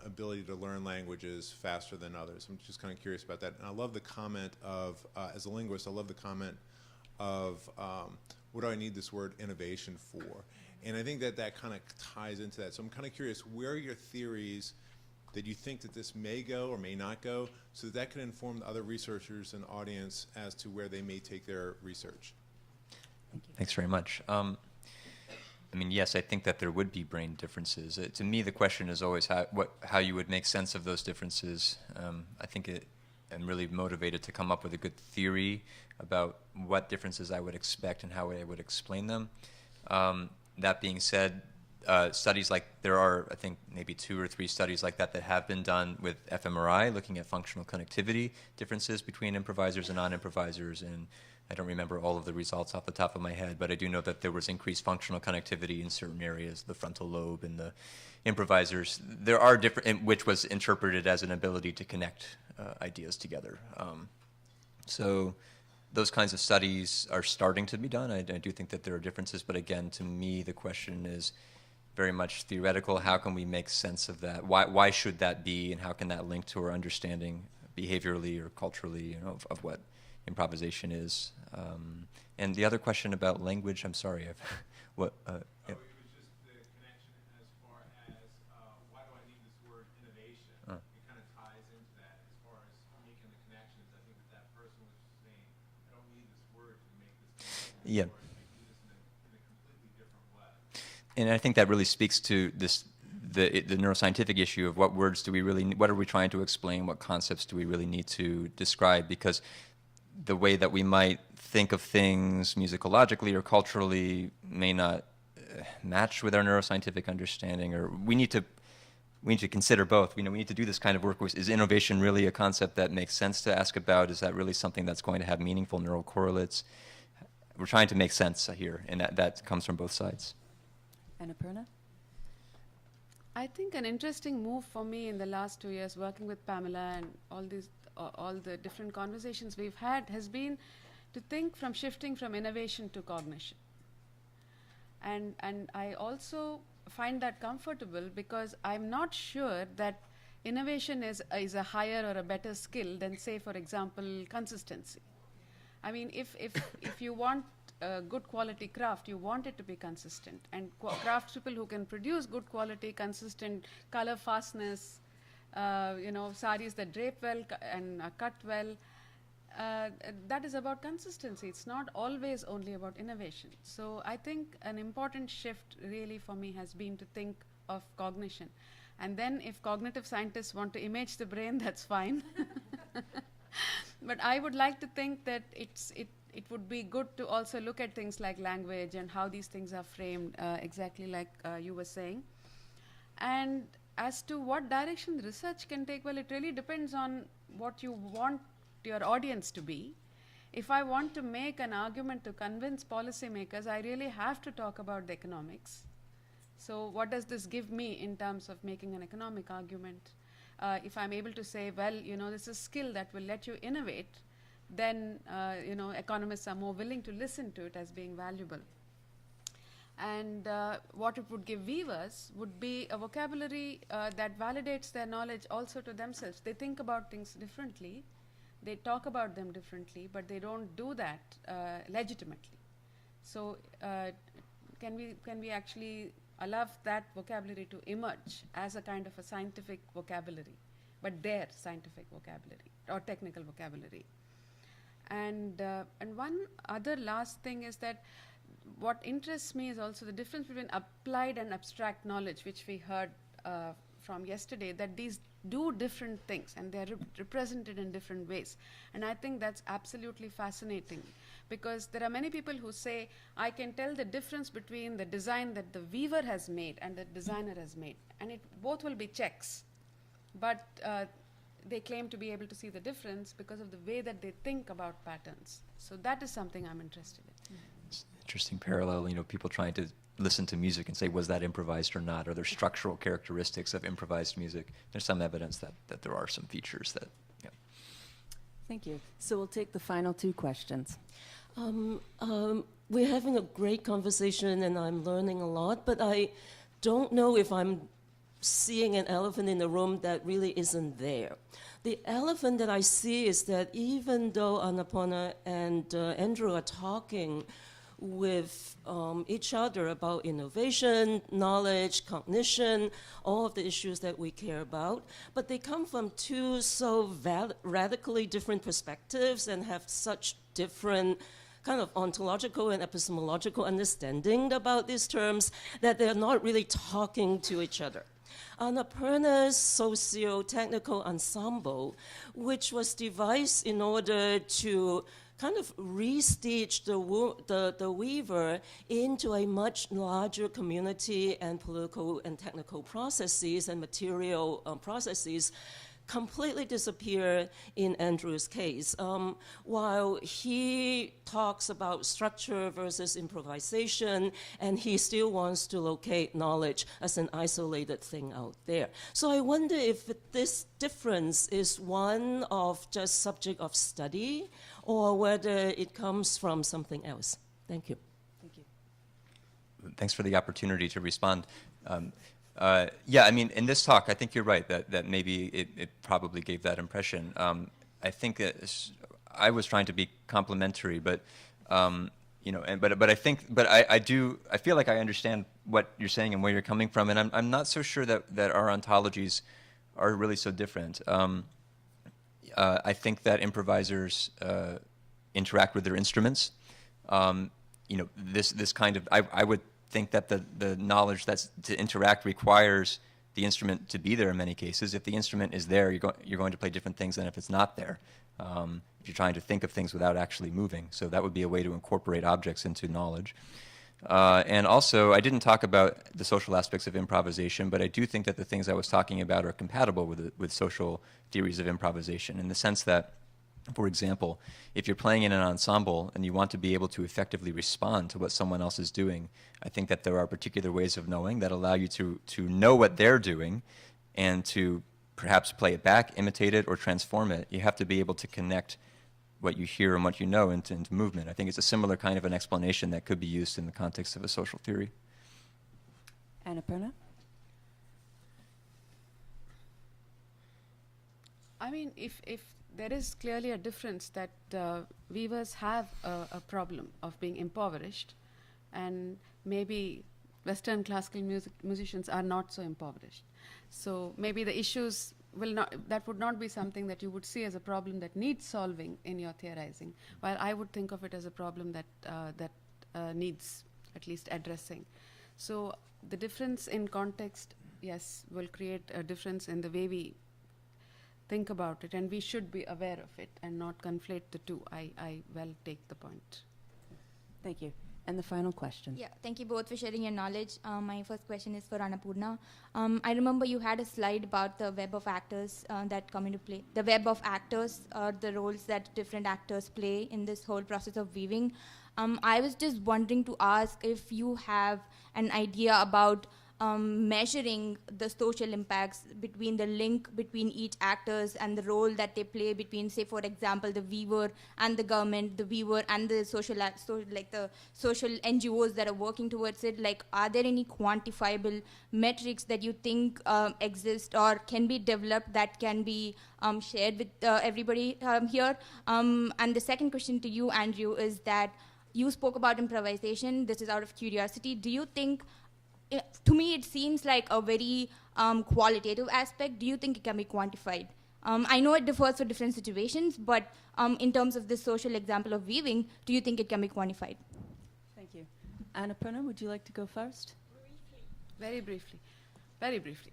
ability to learn languages faster than others. I'm just kind of curious about that. And I love the comment of, as a linguist, I love the comment of what do I need this word innovation for? And I think that that kind of ties into that. So I'm kind of curious, where are your theories that you think that this may go or may not go, so that can inform the other researchers and audience as to where they may take their research? Thanks very much. I mean, yes, I think that there would be brain differences. To me, the question is always how you would make sense of those differences. I think I'm really motivated to come up with a good theory about what differences I would expect and how I would explain them. That being said, studies there are, I think, maybe 2 or 3 studies like that have been done with fMRI, looking at functional connectivity differences between improvisers and non-improvisers, and I don't remember all of the results off the top of my head, but I do know that there was increased functional connectivity in certain areas, the frontal lobe and the improvisers. There are different, which was interpreted as an ability to connect ideas together. So those kinds of studies are starting to be done. I do think that there are differences, but again, to me, the question is very much theoretical. How can we make sense of that? Why should that be, and how can that link to our understanding behaviorally or culturally, of what improvisation is? And the other question about language, I'm sorry, what? It was just the connection as far as why do I need this word innovation? It kind of ties into that as far as making the connections. I think that person was saying, I don't need this word to make this connection. Yeah. I do this in a completely different way. And I think that really speaks to the neuroscientific issue of what words do we really, what are we trying to explain, what concepts do we really need to describe, because the way that we might think of things musicologically or culturally may not match with our neuroscientific understanding, or we need to consider both. We need to do this kind of work. Is innovation really a concept that makes sense to ask about? Is that really something that's going to have meaningful neural correlates? We're trying to make sense here, and that comes from both sides. Annapurna? I think an interesting move for me in the last 2 years working with Pamela and all the different conversations we've had has been to think from shifting from innovation to cognition. And I also find that comfortable because I'm not sure that innovation is a higher or a better skill than, say, for example, consistency. I mean, if you want good quality craft, you want it to be consistent. And craftspeople who can produce good quality, consistent color fastness, saris that drape well and cut well, that is about consistency. It's not always only about innovation. So I think an important shift really for me has been to think of cognition. And then if cognitive scientists want to image the brain, that's fine. But I would like to think that it would be good to also look at things like language and how these things are framed, exactly like you were saying. And as to what direction research can take, well, it really depends on what you want your audience to be. If I want to make an argument to convince policymakers, I really have to talk about the economics. So what does this give me in terms of making an economic argument? If I'm able to say, well, this is a skill that will let you innovate, then, economists are more willing to listen to it as being valuable. And what it would give viewers would be a vocabulary that validates their knowledge also to themselves. They think about things differently, they talk about them differently, but they don't do that legitimately. So can we actually allow that vocabulary to emerge as a kind of a scientific vocabulary, but their scientific vocabulary or technical vocabulary? And one other last thing is that what interests me is also the difference between applied and abstract knowledge, which we heard from yesterday, that these do different things and they're represented in different ways. And I think that's absolutely fascinating, because there are many people who say, I can tell the difference between the design that the weaver has made and the designer has made. And both will be checks. But they claim to be able to see the difference because of the way that they think about patterns. So that is something I'm interested in. It's an interesting parallel, people trying to listen to music and say, was that improvised or not? Are there structural characteristics of improvised music? There's some evidence that there are some features that, yeah. Thank you. So we'll take the final two questions. We're having a great conversation and I'm learning a lot, but I don't know if I'm seeing an elephant in the room that really isn't there. The elephant that I see is that even though Annapurna and Andrew are talking with each other about innovation, knowledge, cognition, all of the issues that we care about, but they come from two so radically different perspectives and have such different kind of ontological and epistemological understanding about these terms that they're not really talking to each other. Annapurna's socio-technical ensemble, which was devised in order to kind of restitch the weaver into a much larger community and political and technical processes and material processes, completely disappear in Andrew's case. While he talks about structure versus improvisation, and he still wants to locate knowledge as an isolated thing out there. So I wonder if this difference is one of just subject of study, or whether it comes from something else. Thank you. Thank you. Thanks for the opportunity to respond. Yeah, I mean, in this talk, I think you're right that maybe it probably gave that impression. I think that I was trying to be complimentary, but you know, I feel like I understand what you're saying and where you're coming from, and I'm not so sure that our ontologies are really so different. I think that improvisers interact with their instruments. You know, this kind of, I would think that the knowledge that's to interact requires the instrument to be there in many cases. If the instrument is there, you're going to play different things than if it's not there. If you're trying to think of things without actually moving. So that would be a way to incorporate objects into knowledge. And also, I didn't talk about the social aspects of improvisation, but I do think that the things I was talking about are compatible with social theories of improvisation, in the sense that, for example, if you're playing in an ensemble and you want to be able to effectively respond to what someone else is doing, I think that there are particular ways of knowing that allow you to know what they're doing and to perhaps play it back, imitate it, or transform it. You have to be able to connect what you hear and what you know into movement. I think it's a similar kind of an explanation that could be used in the context of a social theory. Annapurna? I mean, if there is clearly a difference that weavers have a problem of being impoverished, and maybe Western classical musicians are not so impoverished. So maybe the issues that would not be something that you would see as a problem that needs solving in your theorizing, while I would think of it as a problem that needs at least addressing. So the difference in context, yes, will create a difference in the way we think about it, and we should be aware of it and not conflate the two. I well take the point. Thank you. And the final question. Yeah, thank you both for sharing your knowledge. My first question is for Annapurna. I remember you had a slide about the web of actors that come into play. The web of actors, the roles that different actors play in this whole process of weaving. I was just wondering to ask if you have an idea about measuring the social impacts between the link between each actors and the role that they play between, say, for example, the weaver and the government, the weaver and the social NGOs that are working towards it. Like, are there any quantifiable metrics that you think exist or can be developed that can be shared with everybody here? And the second question to you, Andrew, is that you spoke about improvisation. This is out of curiosity. Do you think, to me, it seems like a very qualitative aspect. Do you think it can be quantified? I know it differs for different situations, but in terms of this social example of weaving, do you think it can be quantified? Thank you. Annapurna, would you like to go first? Very briefly. Very briefly.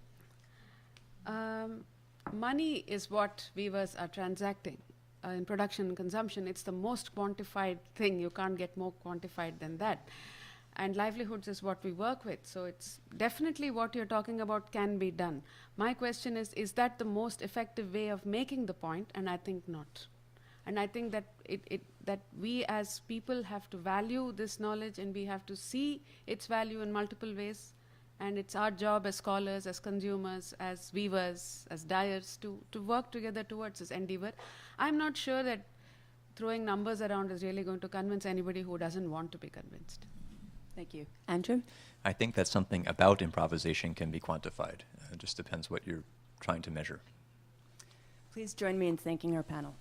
Money is what weavers are transacting in production and consumption. It's the most quantified thing. You can't get more quantified than that. And livelihoods is what we work with. So it's definitely what you're talking about can be done. My question is that the most effective way of making the point? And I think not. And I think that that we as people have to value this knowledge, and we have to see its value in multiple ways. And it's our job as scholars, as consumers, as weavers, as dyers to work together towards this endeavor. I'm not sure that throwing numbers around is really going to convince anybody who doesn't want to be convinced. Thank you. Andrew? I think that something about improvisation can be quantified. It just depends what you're trying to measure. Please join me in thanking our panel.